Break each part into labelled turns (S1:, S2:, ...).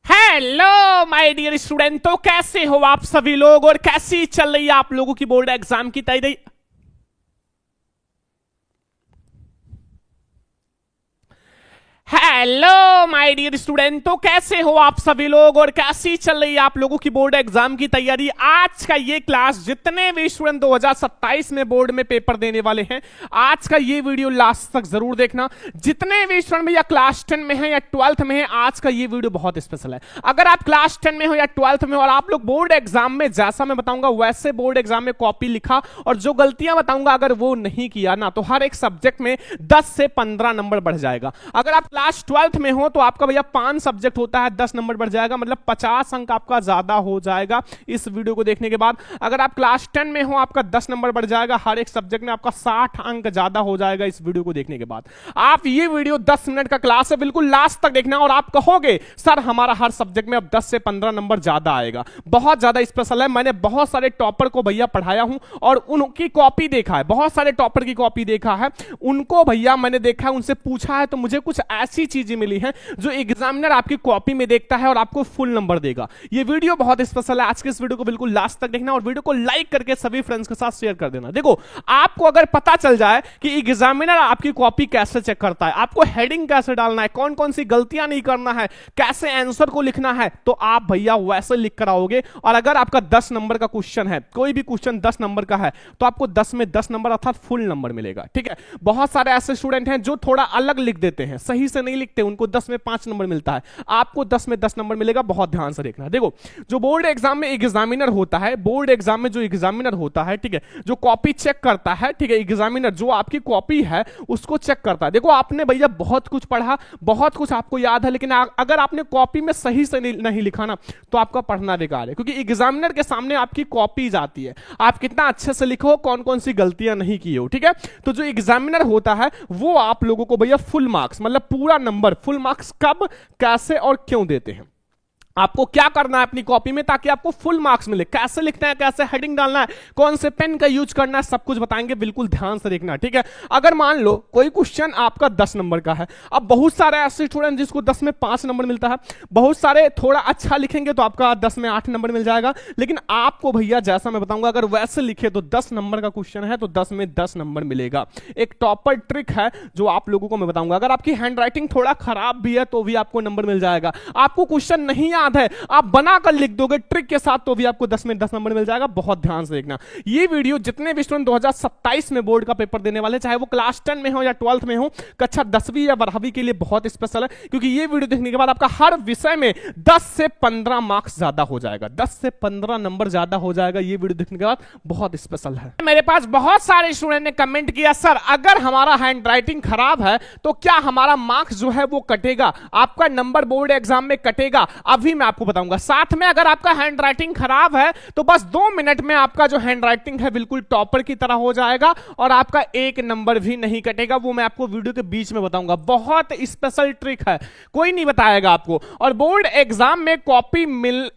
S1: Hello my dear student, तो कैसे हो आप सभी लोग और कैसी चल रही है आप लोगों की बोर्ड एग्जाम की तैयारी। हेलो माय डियर स्टूडेंट, तो कैसे हो आप सभी लोग और कैसी चल रही है आप लोगों की बोर्ड एग्जाम की तैयारी। आज का ये क्लास जितने भी स्टूडेंट 2027 में बोर्ड में पेपर देने वाले हैं, आज का ये वीडियो लास्ट तक जरूर देखना। जितने भी स्टूडेंट भैया क्लास 10 में है या 12th में है, आज का ये वीडियो बहुत स्पेशल है। अगर आप क्लास 10 में हो या 12th में हो और आप लोग बोर्ड एग्जाम में जैसा मैं बताऊंगा वैसे बोर्ड एग्जाम में कॉपी लिखा और जो गलतियां बताऊंगा अगर वो नहीं किया ना, तो हर एक सब्जेक्ट में 10 से 15 नंबर बढ़ जाएगा। अगर आप क्लास 12th में हो तो आपका भैया 5 सब्जेक्ट होता है, 10 नंबर बढ़ जाएगा, मतलब 50 अंक आपका ज्यादा हो जाएगा इस वीडियो को देखने के बाद। अगर आप क्लास 10 में हो आपका 10 नंबर बढ़ जाएगा, हर एक सब्जेक्ट में आपका 60 अंक ज्यादा हो जाएगा इस वीडियो को देखने के बाद। आप ये वीडियो 10 मिनट का क्लास है, बिल्कुल लास्ट तक देखना और आप कहोगे सर हमारा हर सब्जेक्ट में अब 10 से 15 नंबर ज्यादा आएगा। बहुत ज्यादा स्पेशल है। मैंने बहुत सारे टॉपर को भैया पढ़ाया हूं और उनकी कॉपी देखा है, बहुत सारे टॉपर की कॉपी देखा है, उनको भैया मैंने देखा है, उनसे पूछा है, तो मुझे कुछ ऐसी चीजें मिली हैं जो एग्जामिनर आपकी कॉपी में देखता है और आपको फुल नंबर देगा। ये वीडियो बहुत स्पेशल है। आज के इस वीडियो को बिल्कुल लास्ट तक देखना और वीडियो को लाइक करके सभी फ्रेंड्स के साथ शेयर कर देना। देखो, आपको अगर पता चल जाए कि एग्जामिनर आपकी कॉपी कैसे चेक करता है, आपको हेडिंग कैसे डालना है, कौन कौन सी गलतियां नहीं करना है, कैसे आंसर को लिखना है, तो आप भैया वैसे लिख कर आओगे। और अगर आपका 10 नंबर का क्वेश्चन है, कोई भी क्वेश्चन 10 नंबर का है, तो आपको 10 में 10 नंबर अर्थात फुल नंबर मिलेगा। ठीक है। बहुत सारे ऐसे स्टूडेंट हैं जो थोड़ा अलग लिख देते हैं, सही से नहीं लिखते, उनको 10 में 5 नंबर मिलता है, आपको 10 में 10 नंबर मिलेगा। बहुत ध्यान से देखना। देखो, जो बोर्ड एग्जाम में एग्जामिनर होता है, बोर्ड एग्जाम में जो एग्जामिनर होता है, ठीक है, जो कॉपी चेक करता है, ठीक है, एग्जामिनर जो आपकी कॉपी है उसको चेक करता है। देखो, आपने भैया बहुत कुछ पढ़ा, बहुत कुछ आपको याद है, लेकिन अगर आपने कॉपी में सही से नहीं लिखा ना, तो आपका पढ़ना बेकार है, क्योंकि एग्जामिनर के सामने आपकी कॉपी जाती है, आप कितना अच्छे से लिखो, कौन कौन सी गलतियां नहीं की हो। ठीक है। तो जो एग्जामिनर होता है वो आप लोगों को भैया फुल मार्क्स, मतलब पूरा नंबर, फुल मार्क्स कब, कैसे और क्यों देते हैं, आपको क्या करना है अपनी कॉपी में ताकि आपको फुल मार्क्स मिले, कैसे लिखना है, कैसे हेडिंग डालना है, कौन से पेन का यूज करना है, सब कुछ बताएंगे, बिल्कुल ध्यान से देखना। ठीक है। अगर मान लो कोई क्वेश्चन आपका 10 नंबर का है, अब बहुत सारे ऐसे स्टूडेंट जिसको 10 में 5 नंबर मिलता है, बहुत सारे थोड़ा अच्छा लिखेंगे तो आपका 10 में 8 नंबर मिल जाएगा, लेकिन आपको भैया जैसा मैं बताऊंगा अगर वैसे लिखे तो 10 नंबर का क्वेश्चन है तो 10 में 10 नंबर मिलेगा। एक टॉपर ट्रिक है जो आप लोगों को मैं बताऊंगा। अगर आपकी हैंडराइटिंग थोड़ा खराब भी है तो भी आपको नंबर मिल जाएगा। आपको क्वेश्चन नहीं याद है, आप बनाकर लिख दोगे ट्रिक के साथ, तो भी आपको 10 में 10 नंबर मिल जाएगा। बहुत ध्यान से देखना। ये वीडियो जितने भी स्टूडेंट 2027 में बोर्ड का पेपर देने वाले, चाहे वो क्लास 10 में हो या 12th में हो, कक्षा 10वीं या 12वीं के लिए बहुत स्पेशल है, क्योंकि ये वीडियो देखने के बाद आपका हर विषय में 10 से 15 मार्क्स ज्यादा हो जाएगा, 10 से 15 नंबर ज्यादा हो जाएगा। ये वीडियो देखने के बाद बहुत स्पेशल है। मेरे पास बहुत सारे स्टूडेंट ने कमेंट किया, सर अगर हमारा हैंडराइटिंग खराब है तो क्या हमारा मार्क्स जो है वो कटेगा, आपका नंबर बोर्ड एग्जाम में कटेगा? अभी मैं आपको बताऊंगा। साथ में अगर आपका हैंडराइटिंग खराब है तो बस 2 मिनट में आपका जो हैंडराइटिंग है बिल्कुल टॉपर की तरह हो जाएगा और आपका 1 नंबर भी नहीं कटेगा। वो मैं आपको वीडियो के बीच में बताऊंगा। बहुत स्पेशल ट्रिक है, कोई नहीं बताएगा आपको। और बोर्ड एग्जाम में कॉपी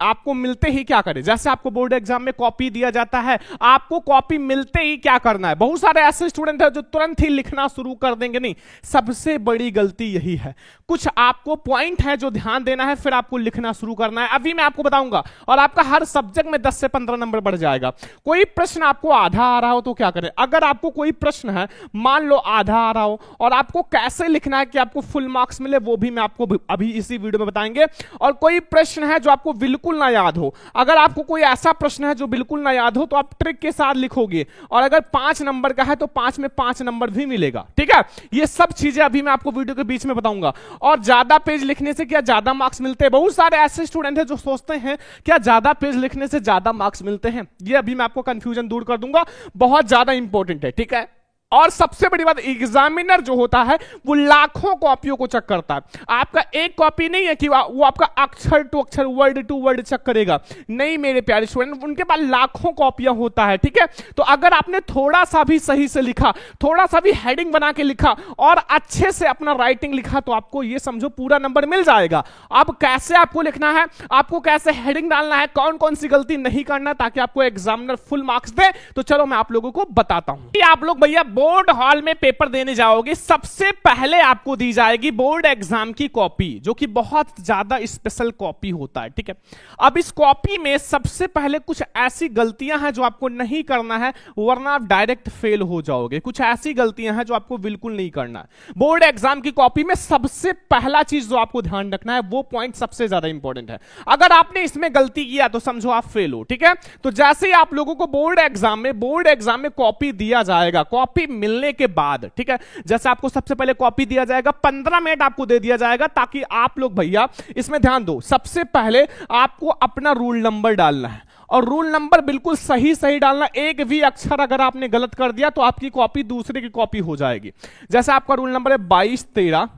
S1: आपको मिलते ही क्या करें, जैसे आपको बोर्ड एग्जाम में कॉपी दिया जाता है, आपको कॉपी मिलते ही क्या करना है। बहुत सारे ऐसे स्टूडेंट हैं जो तुरंत ही लिखना शुरू कर देंगे, नहीं, सबसे बड़ी गलती यही है। कुछ आपको पॉइंट है जो ध्यान देना है, फिर आपको लिखना शुरू करना है। अभी मैं आपको बताऊंगा और आपका हर सब्जेक्ट में 10 से 15 नंबर बढ़ जाएगा। कोई प्रश्न आपको आधा आ रहा हो तो क्या करें, अगर आपको कोई प्रश्न है मान लो आधा आ रहा हो और आपको कैसे लिखना है कि आपको फुल मार्क्स मिले, वो भी मैं आपको अभी इसी वीडियो में बताएंगे। और कोई प्रश्न है जो आपको बिल्कुल ना याद हो, अगर आपको कोई ऐसा प्रश्न है जो बिल्कुल ना याद हो तो आप ट्रिक के साथ लिखोगे, और अगर 5 नंबर का है तो 5 में 5 नंबर भी मिलेगा। ठीक है। ये सब चीजें अभी मैं आपको वीडियो के बीच में बताऊंगा। और ज्यादा पेज लिखने से क्या ज्यादा मार्क्स मिलते हैं? बहुत सारे ऐसे स्टूडेंट हैं जो सोचते हैं क्या ज्यादा पेज लिखने से ज्यादा मार्क्स मिलते हैं। ये अभी मैं आपको कंफ्यूजन दूर कर दूंगा, बहुत ज्यादा इंपॉर्टेंट है। ठीक है। और सबसे बड़ी बात, एग्जामिनर जो होता है वो लाखों कॉपियों को चेक करता है। आपका एक कॉपी नहीं है कि वो आपका अक्षर टू अक्षर, वर्ड टू वर्ड चेक करेगा, नहीं मेरे प्यारे स्टूडेंट, उनके पास लाखों कॉपियां होता है। ठीक है। तो अगर आपने थोड़ा सा भी सही से लिखा, थोड़ा सा भी हेडिंग बना के लिखा और अच्छे से अपना राइटिंग लिखा, तो आपको ये समझो पूरा नंबर मिल जाएगा। अब कैसे आपको लिखना है, आपको कैसे हेडिंग डालना है, कौन कौन सी गलती नहीं करना ताकि आपको एग्जामिनर फुल मार्क्स दे, तो चलो मैं आप लोगों को बताता हूं। आप लोग भैया बोर्ड हॉल में पेपर देने जाओगे, सबसे पहले आपको दी जाएगी बोर्ड एग्जाम की कॉपी, जो कि बहुत ज्यादा स्पेशल कॉपी होता है, ठीक है। अब इस कॉपी में सबसे पहले कुछ ऐसी गलतियां हैं जो आपको नहीं करना है, वरना आप डायरेक्ट फेल हो जाओगे। कुछ ऐसी गलतियां हैं जो आपको बिल्कुल नहीं करना है। बोर्ड एग्जाम की कॉपी में सबसे पहला चीज जो आपको ध्यान रखना है, वो पॉइंट सबसे ज्यादा इंपॉर्टेंट है। अगर आपने इसमें गलती किया तो समझो आप फेल हो, ठीक है। तो जैसे ही आप लोगों को बोर्ड एग्जाम में कॉपी दिया जाएगा, कॉपी मिलने के बाद, ठीक है, जैसे आपको सबसे पहले कॉपी दिया जाएगा, 15 मिनट आपको दे दिया जाएगा, ताकि आप लोग भैया इसमें ध्यान दो। सबसे पहले आपको अपना रूल नंबर डालना है, और रूल नंबर बिल्कुल सही सही डालना। एक भी अक्षर अगर आपने गलत कर दिया तो आपकी कॉपी दूसरे की कॉपी हो जाएगी। जैसे आपका रूल नंबर है 2213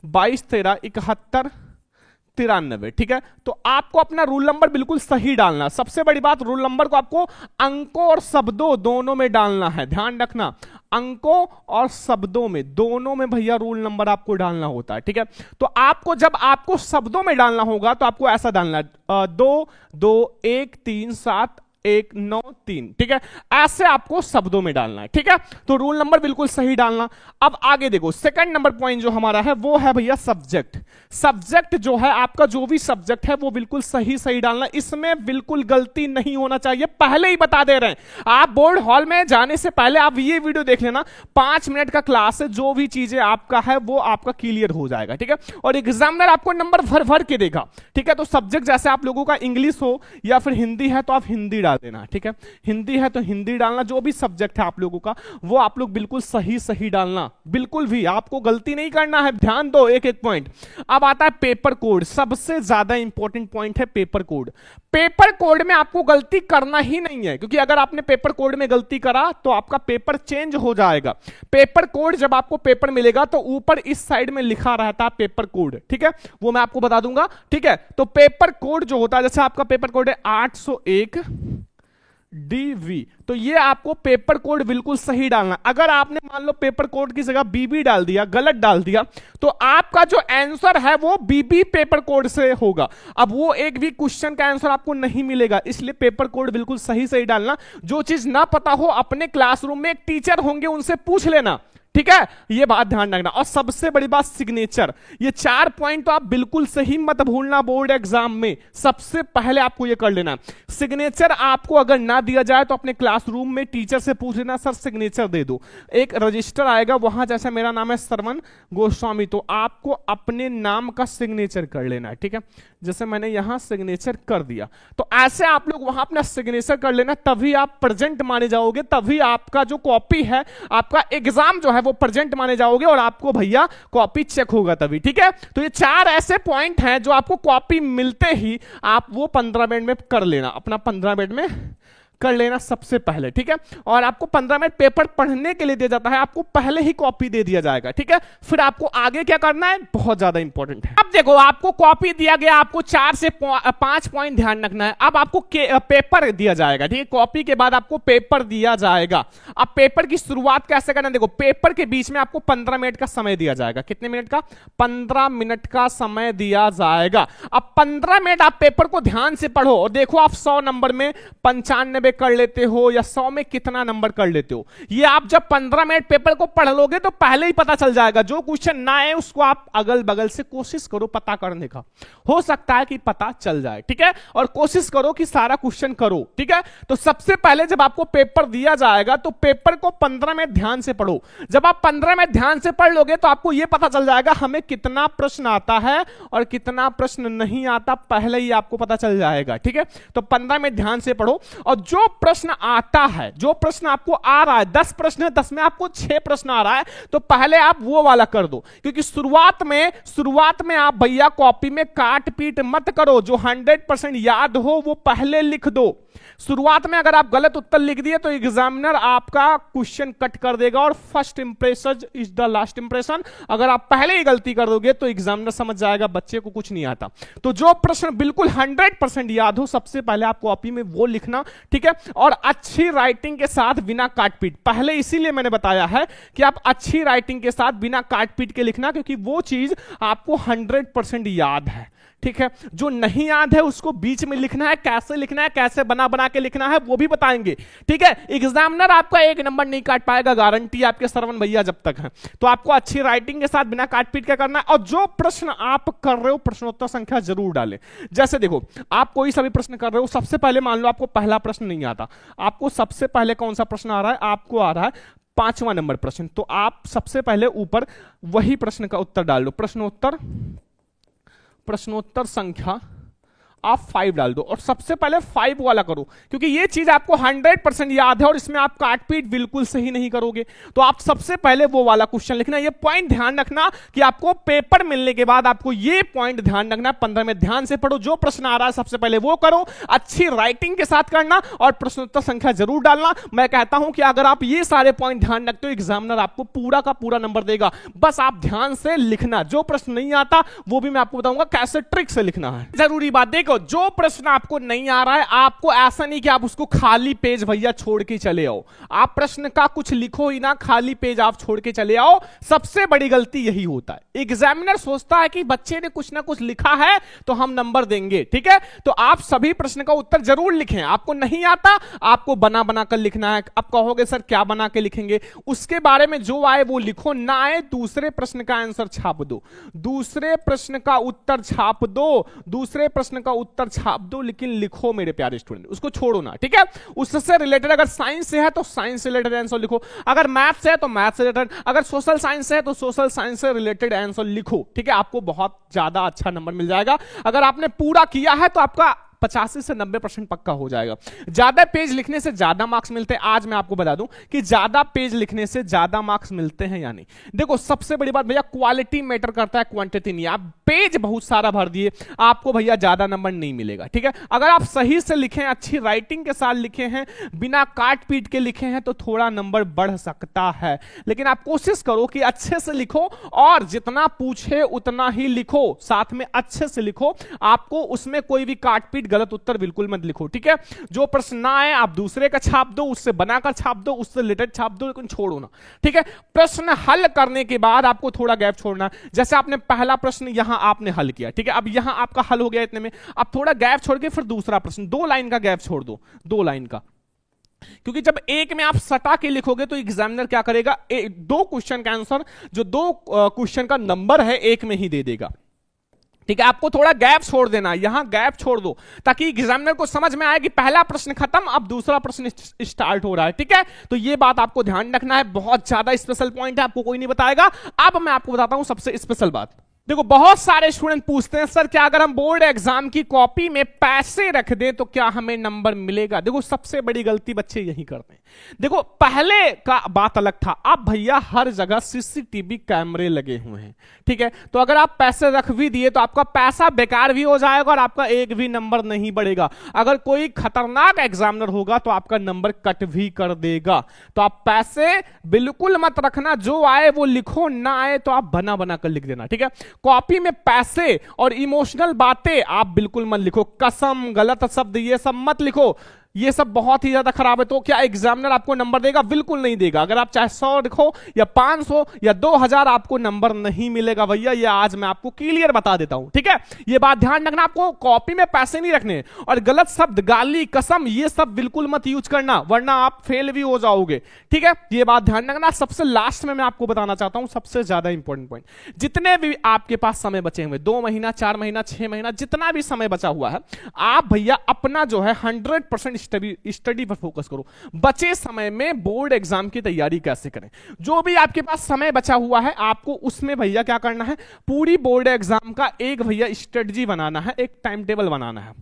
S1: 71 93, ठीक है। तो आपको अपना रूल नंबर बिल्कुल सही डालना। सबसे बड़ी बात, रूल नंबर को आपको अंकों और शब्दों दोनों में डालना है, ध्यान रखना। अंकों और शब्दों में दोनों में भैया रूल नंबर आपको डालना होता है, ठीक है। तो आपको जब आपको शब्दों में डालना होगा तो आपको ऐसा डालना है 2 2 1 3 7 1 9 3, ठीक है। ऐसे आपको शब्दों में डालना है, ठीक है। तो रूल नंबर बिल्कुल सही डालना। अब आगे देखो, सेकंड नंबर पॉइंट जो हमारा है वो है भैया सब्जेक्ट। सब्जेक्ट जो है आपका, जो भी सब्जेक्ट है वो बिल्कुल सही सही डालना। इसमें बिल्कुल गलती नहीं होना चाहिए, पहले ही बता दे रहे हैं। आप बोर्ड हॉल में जाने से पहले आप ये वीडियो देख लेना, 5 मिनट का क्लास है, जो भी चीजें आपका है वो आपका क्लियर हो जाएगा, ठीक है। और एग्जामिनर आपको नंबर भर भर के देगा, ठीक है। तो सब्जेक्ट जैसे आप लोगों का इंग्लिश हो या फिर हिंदी है तो आप हिंदी डाल देना, ठीक है। हिंदी है तो हिंदी डालना। जो भी सब्जेक्ट है आप लोगों का वो आप लोग बिल्कुल सही सही डालना, बिल्कुल भी आपको गलती नहीं करना है। ध्यान दो एक एक पॉइंट। अब आता है पेपर कोड, सबसे ज्यादा इंपॉर्टेंट पॉइंट है पेपर कोड। पेपर कोड में आपको गलती करना ही नहीं है, क्योंकि अगर आपने पेपर कोड में गलती करा तो आपका पेपर चेंज हो जाएगा। पेपर कोड जब आपको पेपर मिलेगा तो ऊपर इस साइड में लिखा रहता है पेपर कोड, ठीक है, वो मैं आपको बता दूंगा, ठीक है। तो पेपर कोड जो होता है, जैसे आपका पेपर कोड है 801 DV, तो ये आपको पेपर कोड बिल्कुल सही डालना। अगर आपने मान लो पेपर कोड की जगह BB डाल दिया, गलत डाल दिया, तो आपका जो आंसर है वो BB पेपर कोड से होगा। अब वो एक भी क्वेश्चन का आंसर आपको नहीं मिलेगा, इसलिए पेपर कोड बिल्कुल सही सही डालना। जो चीज ना पता हो, अपने क्लासरूम में एक टीचर होंगे, उनसे पूछ लेना, ठीक है, ये बात ध्यान रखना। और सबसे बड़ी बात सिग्नेचर, ये 4 पॉइंट तो आप बिल्कुल सही मत भूलना। बोर्ड एग्जाम में सबसे पहले आपको ये कर लेना। सिग्नेचर आपको अगर ना दिया जाए तो अपने क्लासरूम में टीचर से पूछ लेना, सर सिग्नेचर दे दो। एक रजिस्टर आएगा वहां, जैसे मेरा नाम है सरवन गोस्वामी, तो आपको अपने नाम का सिग्नेचर कर लेना है, ठीक है। जैसे मैंने यहां सिग्नेचर कर दिया, तो ऐसे आप लोग वहां अपना सिग्नेचर कर लेना, तभी आप प्रेजेंट माने जाओगे, तभी आपका जो कॉपी है, आपका एग्जाम जो है वो प्रेजेंट माने जाओगे, और आपको भैया कॉपी चेक होगा तभी, ठीक है। तो ये 4 ऐसे पॉइंट हैं जो आपको कॉपी मिलते ही आप वो 15 मिनट में कर लेना, अपना 15 मिनट में कर लेना सबसे पहले, ठीक है। और आपको 15 मिनट पेपर पढ़ने के लिए दिया जाता है, आपको पहले ही कॉपी दे दिया जाएगा, ठीक है। फिर आपको आगे क्या करना है, बहुत ज्यादा इंपॉर्टेंट है। अब देखो, आपको कॉपी दिया गया, आपको 4 से 5 पॉइंट ध्यान रखना है। अब आपको पेपर दिया जाएगा, ठीक है। कॉपी के बाद आपको पेपर दिया जाएगा। अब पेपर की शुरुआत कैसे करना है, देखो, पेपर के बीच में आपको 15 मिनट का समय दिया जाएगा। कितने मिनट का? 15 मिनट का समय दिया जाएगा। अब 15 मिनट आप पेपर को ध्यान से पढ़ो और देखो, आप 100 नंबर में 95 कर लेते हो या 100 में कितना नंबर कर लेते हो। ये आप जब 15 मिनट पेपर को पढ़ लोगे तो पहले ही पता चल जाएगा। जो क्वेश्चन ना आए उसको आप अगल बगल से कोशिश करो पता करने का, हो सकता है कि पता चल जाए, ठीक है। और कोशिश करो कि सारा क्वेश्चन करो, ठीक है। तो सबसे पहले जब आपको पेपर दिया जाएगा तो पेपर को 15 मिनट ध्यान से पढ़ो। जब आप 15 मिनट ध्यान से पढ़ लोगे तो आपको यह पता चल जाएगा हमें कितना प्रश्न आता है और कितना प्रश्न नहीं आता, पहले ही आपको पता चल जाएगा, ठीक है। तो 15 मिनट ध्यान से पढ़ो, और जो प्रश्न आता है, जो प्रश्न आपको आ रहा है, 10 प्रश्न है, 10 में आपको 6 प्रश्न आ रहा है, तो पहले आप वो वाला कर दो। क्योंकि शुरुआत में आप भैया कॉपी में काट पीट मत करो। जो 100% याद हो वो पहले लिख दो। शुरुआत में अगर आप गलत उत्तर लिख दिए तो एग्जामिनर आपका क्वेश्चन कट कर देगा, और first impression is the last impression. अगर आप पहले ही गलती कर दोगे तो एग्जामिनर समझ जाएगा बच्चे को कुछ नहीं आता। तो जो प्रश्न बिल्कुल 100% याद हो, सबसे पहले आप कॉपी में वो लिखना, ठीक है। ठीक है। और अच्छी राइटिंग के साथ बिना काट पीट, पहले इसीलिए मैंने बताया है कि आप अच्छी राइटिंग के साथ बिना काट पीट के लिखना, क्योंकि वो चीज आपको 100% याद है, ठीक है। जो नहीं याद है उसको बीच में लिखना है, कैसे लिखना है, कैसे बना बना के लिखना है वो भी बताएंगे, ठीक है। एग्जामिनर आपका 1 नंबर नहीं काट पाएगा, गारंटी आपके श्रवण भैया जब तक है। तो आपको अच्छी राइटिंग के साथ बिना काट पीट के करना है। और जो प्रश्न आप कर रहे हो प्रश्नोत्तर संख्या जरूर डालें। जैसे देखो, आप कोई सा भी प्रश्न कर रहे हो, सबसे पहले मान लो आपको पहला प्रश्न नहीं आता, आपको सबसे पहले कौन सा प्रश्न आ रहा है, आपको आ रहा है 5वां नंबर प्रश्न, तो आप सबसे पहले ऊपर वही प्रश्न का उत्तर डाल दो। प्रश्नोत्तर संख्या आप 5 डाल दो और सबसे पहले 5 वाला करो, क्योंकि ये चीज आपको 100% याद है और इसमें आप काटपीट बिल्कुल सही नहीं करोगे। तो आप सबसे पहले वो वाला क्वेश्चन लिखना। ये पॉइंट ध्यान रखना कि आपको पेपर मिलने के बाद आपको ये पॉइंट ध्यान रखना, 15 में ध्यान से पढ़ो, जो प्रश्न आ रहा है सबसे पहले वो करो, अच्छी राइटिंग के साथ करना और प्रश्नोत्तर संख्या जरूर डालना। मैं कहता हूं कि अगर आप ये सारे पॉइंट ध्यान रखते हो, एग्जामिनर आपको पूरा का पूरा नंबर देगा। बस आप ध्यान से लिखना, जो प्रश्न नहीं आता वो भी मैं आपको बताऊंगा कैसे ट्रिक से लिखना है। जरूरी बात देखो, जो प्रश्न आपको नहीं आ रहा है, आपको ऐसा नहीं कि आप उसको खाली पेज भैया छोड़ के चले आओ, आप प्रश्न का कुछ लिखो ही ना, खाली पेज आप छोड़ के चले आओ। सबसे बड़ी गलती यही होता है। एग्जामिनर सोचता है कि बच्चे ने कुछ ना कुछ लिखा है तो हम नंबर देंगे, ठीक है। तो आप सभी प्रश्न का उत्तर जरूर लिखें। आपको नहीं आता, आपको बना बना कर लिखना है। आप कहोगे सर क्या बना के लिखेंगे, उसके बारे में जो आए वो लिखो, ना आए दूसरे प्रश्न का आंसर छाप दो, दूसरे प्रश्न का उत्तर छाप दो, दूसरे प्रश्न का उत्तर छाप दो, लेकिन लिखो मेरे प्यारे स्टूडेंट, उसको छोड़ो ना, ठीक है। उससे रिलेटेड अगर साइंस से है तो साइंस से रिलेटेड आंसर लिखो, अगर मैथ से है तो मैथ से रिलेटेड, अगर सोशल साइंस से है तो सोशल साइंस से रिलेटेड आंसर लिखो, ठीक है। आपको बहुत ज्यादा अच्छा नंबर मिल जाएगा। अगर आपने पूरा किया है तो आपका 85 से 90% पक्का हो जाएगा। ज्यादा पेज लिखने से ज्यादा मार्क्स मिलते हैं। आज मैं आपको बता दूं कि ज्यादा पेज लिखने से ज्यादा मार्क्स मिलते हैं या नहीं। देखो सबसे बड़ी बात भैया, क्वालिटी मैटर करता है, क्वांटिटी नहीं। आप पेज बहुत सारा भर दिए, आपको भैया ज्यादा नंबर नहीं मिलेगा, ठीक है। अगर आप सही से लिखे, अच्छी राइटिंग के साथ लिखे हैं, बिना काट पीट के लिखे हैं, तो थोड़ा नंबर बढ़ सकता है। लेकिन आप कोशिश करो कि अच्छे से लिखो और जितना पूछे उतना ही लिखो, साथ में अच्छे से लिखो। आपको उसमें कोई भी काट पीट गलत उत्तर बिल्कुल मत लिखो, ठीक है। जो प्रश्न ना आए आप दूसरे का छाप दो, उससे बनाकर छाप दो, उससे रिलेटेड छाप दो, लेकिन छोड़ो ना, ठीक है। प्रश्न हल करने के बाद आपको थोड़ा गैप छोड़ना। जैसे आपने पहला प्रश्न यहां आपने हल किया, ठीक है, अब यहां आपका हल हो गया इतने में, अब थोड़ा गैप छोड़ के फिर दूसरा प्रश्न, 2 लाइन का गैप छोड़ दो, 2 लाइन का। क्योंकि जब एक में आप सटा के लिखोगे तो एग्जामिनर क्या करेगा, 2 क्वेश्चन का आंसर, जो 2 क्वेश्चन का नंबर है, एक में ही दे देगा, ठीक है। आपको थोड़ा गैप छोड़ देना, यहां गैप छोड़ दो, ताकि एग्जामिनर को समझ में आए कि पहला प्रश्न खत्म, अब दूसरा प्रश्न स्टार्ट हो रहा है, ठीक है। तो ये बात आपको ध्यान रखना है, बहुत ज्यादा स्पेशल पॉइंट है, आपको कोई नहीं बताएगा। अब मैं आपको बताता हूं सबसे स्पेशल बात। देखो बहुत सारे स्टूडेंट पूछते हैं सर क्या अगर हम बोर्ड एग्जाम की कॉपी में पैसे रख दें तो क्या हमें नंबर मिलेगा। देखो सबसे बड़ी गलती बच्चे यही करते हैं। देखो पहले का बात अलग था, अब भैया हर जगह सीसीटीवी कैमरे लगे हुए हैं, ठीक है। तो अगर आप पैसे रख भी दिए तो आपका पैसा बेकार भी हो जाएगा और आपका एक भी नंबर नहीं बढ़ेगा। अगर कोई खतरनाक एग्जामिनर होगा तो आपका नंबर कट भी कर देगा। तो आप पैसे बिल्कुल मत रखना, जो आए वो लिखो, ना आए तो आप बना बना कर लिख देना, ठीक है। कॉपी में पैसे और इमोशनल बातें आप बिल्कुल मत लिखो, कसम, गलत शब्द ये सब मत लिखो, ये सब बहुत ही ज्यादा खराब है। तो क्या एग्जामिनर आपको नंबर देगा? बिल्कुल नहीं देगा। अगर आप चाहे 100 लिखो या 500 या 2000 आपको नंबर नहीं मिलेगा भैया, ये आज मैं आपको क्लियर बता देता हूं, ठीक है। ये बात ध्यान रखना, आपको कॉपी में पैसे नहीं रखने और गलत शब्द, गाली, कसम, ये सब बिल्कुल मत यूज करना, वरना आप फेल भी हो जाओगे, ठीक है। ये बात ध्यान रखना। सबसे लास्ट में मैं आपको बताना चाहता हूं सबसे ज्यादा इंपॉर्टेंट पॉइंट, जितने भी आपके पास समय बचे हुए, 2 महीना, 4 महीना, 6 महीना, जितना भी समय बचा हुआ है, आप भैया अपना जो है 100% स्टडी पर फोकस करो। बचे समय में बोर्ड एग्जाम की तैयारी कैसे करें, जो भी आपके पास समय बचा हुआ है आपको उसमें भैया क्या करना है, पूरी बोर्ड एग्जाम का एक भैया स्ट्रेटजी बनाना है, एक टाइम टेबल बनाना है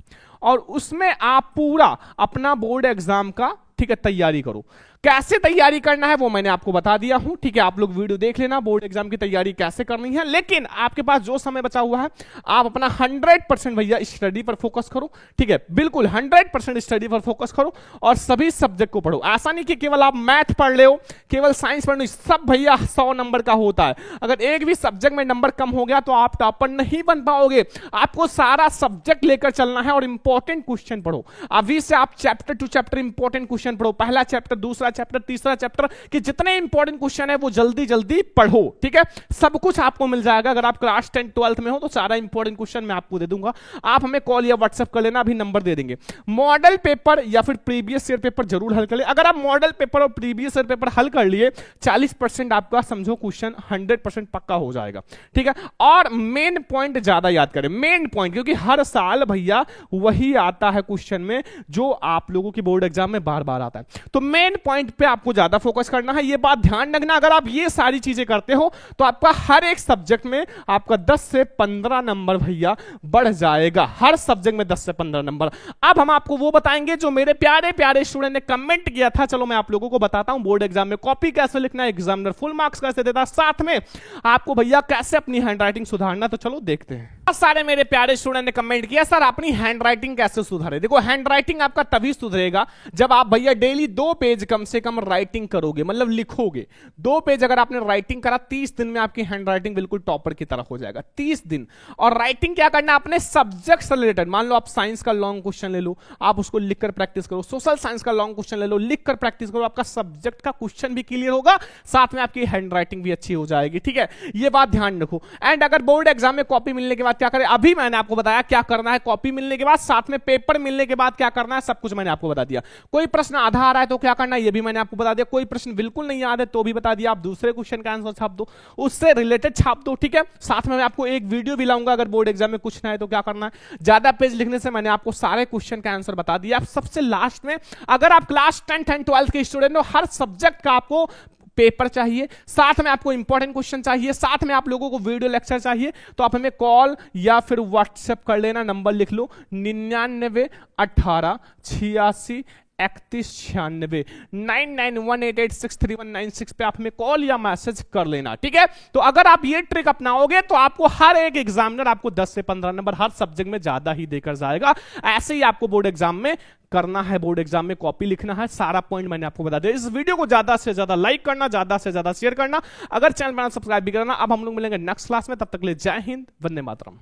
S1: और उसमें आप पूरा अपना बोर्ड एग्जाम का, ठीक है, तैयारी करो। कैसे तैयारी करना है वो मैंने आपको बता दिया हूं, ठीक है। आप लोग वीडियो देख लेना बोर्ड एग्जाम की तैयारी कैसे करनी है, लेकिन आपके पास जो समय बचा हुआ है आप अपना 100% भैया स्टडी पर फोकस करो, ठीक है। बिल्कुल 100% स्टडी पर फोकस करो और सभी सब्जेक्ट को पढ़ो। ऐसा नहीं कि केवल आप मैथ पढ़ ले, केवल साइंस पढ़ लो, सब भैया 100 नंबर का होता है। अगर एक भी सब्जेक्ट में नंबर कम हो गया तो आप टॉपर नहीं बन पाओगे। आपको सारा सब्जेक्ट लेकर चलना है और इंपॉर्टेंट क्वेश्चन पढ़ो। अभी से आप chapter two chapter important question पढ़ो, पहला चैप्टर, दूसरा चैप्टर, तीसरा चैप्टर, कि जितने इंपॉर्टेंट क्वेश्चन है वो जल्दी जल्दी पढ़ो, ठीक है। सब कुछ आपको मिल जाएगा। अगर आप क्लास 10 12th में हो तो सारा इंपॉर्टेंट क्वेश्चन मैं आपको दे दूंगा, आप हमें कॉल या व्हाट्सएप कर लेना, अभी नंबर दे देंगे। मॉडल पेपर या फिर प्रीवियस ईयर पेपर जरूर हल कर ले। अगर आप मॉडल पेपर और प्रीवियस ईयर पेपर हल कर लिए 40% आपका समझो क्वेश्चन 100% पक्का हो जाएगा, ठीक है। और मेन पॉइंट ज्यादा याद करें, मेन पॉइंट, क्योंकि हर साल भैया वही आता है क्वेश्चन में जो आप लोगों की बोर्ड एग्जाम में बार बार आता है। तो मेन पॉइंट पे आपको ज्यादा फोकस करना है, ये बात ध्यान रखना। अगर आप ये सारी चीजें करते हो तो आपका हर एक सब्जेक्ट में आपका 10 से 15 नंबर भैया बढ़ जाएगा, हर सब्जेक्ट में 10 से 15 नंबर। अब हम आपको वो बताएंगे जो मेरे प्यारे प्यारे स्टूडेंट ने कमेंट किया था। चलो मैं आप लोगों को बताता हूं बोर्ड एग्जाम में कॉपी कैसे लिखना है, एग्जामिनर फुल मार्क्स कैसे देता, साथ में आपको भैया कैसे अपनी हैंडराइटिंग सुधारना। तो चलो देखते हैं। सारे मेरे प्यारे स्टूडेंट ने कमेंट किया सर अपनी हैंडराइटिंग कैसे सुधारे। देखो हैंडराइटिंग आपका तभी सुधरेगा जब आप भैया डेली 2 पेज कम से कम राइटिंग करोगे, मतलब लिखोगे। 2 पेज अगर आपने राइटिंग करा 30 दिन में आपकी हैंडराइटिंग बिल्कुल टॉपर की तरह हो जाएगा, 30 दिन। और राइटिंग क्या करना, अपने सब्जेक्ट से रिलेटेड, मान लो आप साइंस का लॉन्ग क्वेश्चन ले लो, आप उसको लिखकर प्रैक्टिस करो। सोशल साइंस का लॉन्ग क्वेश्चन ले लो, लिखकर प्रैक्टिस करो, आपका सब्जेक्ट का क्वेश्चन भी क्लियर होगा, साथ में आपकी हैंडराइटिंग भी अच्छी हो जाएगी, ठीक है। ये बात ध्यान रखो। एंड अगर बोर्ड एग्जाम में कॉपी मिलने के बाद क्या करें, अभी मैंने आपको बताया क्या करना है। कॉपी मिलने के बाद, साथ में पेपर मिलने के बाद क्या करना है, सब कुछ मैंने आपको बता दिया। कोई प्रश्न आधा आ रहा है तो क्या करना है, ये भी मैंने आपको बता दिया। कोई प्रश्न बिल्कुल नहीं याद है तो भी बता दिया, आप दूसरे क्वेश्चन का आंसर छाप दो, उससे रिलेटेड छाप दो, ठीक है। साथ में मैं आपको एक वीडियो भी लाऊंगा अगर बोर्ड एग्जाम में कुछ ना है तो क्या करना है। ज्यादा पेज लिखने से मैंने आपको सारे क्वेश्चन का आंसर बता दिया। सबसे लास्ट में, अगर आप क्लास 10 एंड 12th के स्टूडेंट हो, हर सब्जेक्ट का आपको पेपर चाहिए, साथ में आपको इंपॉर्टेंट क्वेश्चन चाहिए, साथ में आप लोगों को वीडियो लेक्चर चाहिए, तो आप हमें कॉल या फिर व्हाट्सएप कर लेना। नंबर लिख लो 99 18 86 3196 9918863196 पे आप हमें कॉल या मैसेज कर लेना, ठीक है। तो अगर आप ये ट्रिक अपनाओगे तो आपको हर एक एग्जामिनर आपको 10 से 15 नंबर हर सब्जेक्ट में ज्यादा ही देकर जाएगा। ऐसे ही आपको बोर्ड एग्जाम में करना है, बोर्ड एग्जाम में कॉपी लिखना है, सारा पॉइंट मैंने आपको बता दिया। इस वीडियो को ज्यादा से ज्यादा लाइक करना, ज्यादा से ज्यादा शेयर करना, अगर चैनल पर सब्सक्राइब भी करना। अब हम लोग मिलेंगे नेक्स्ट क्लास में, तब तक के लिए जय हिंद, वंदे मातरम।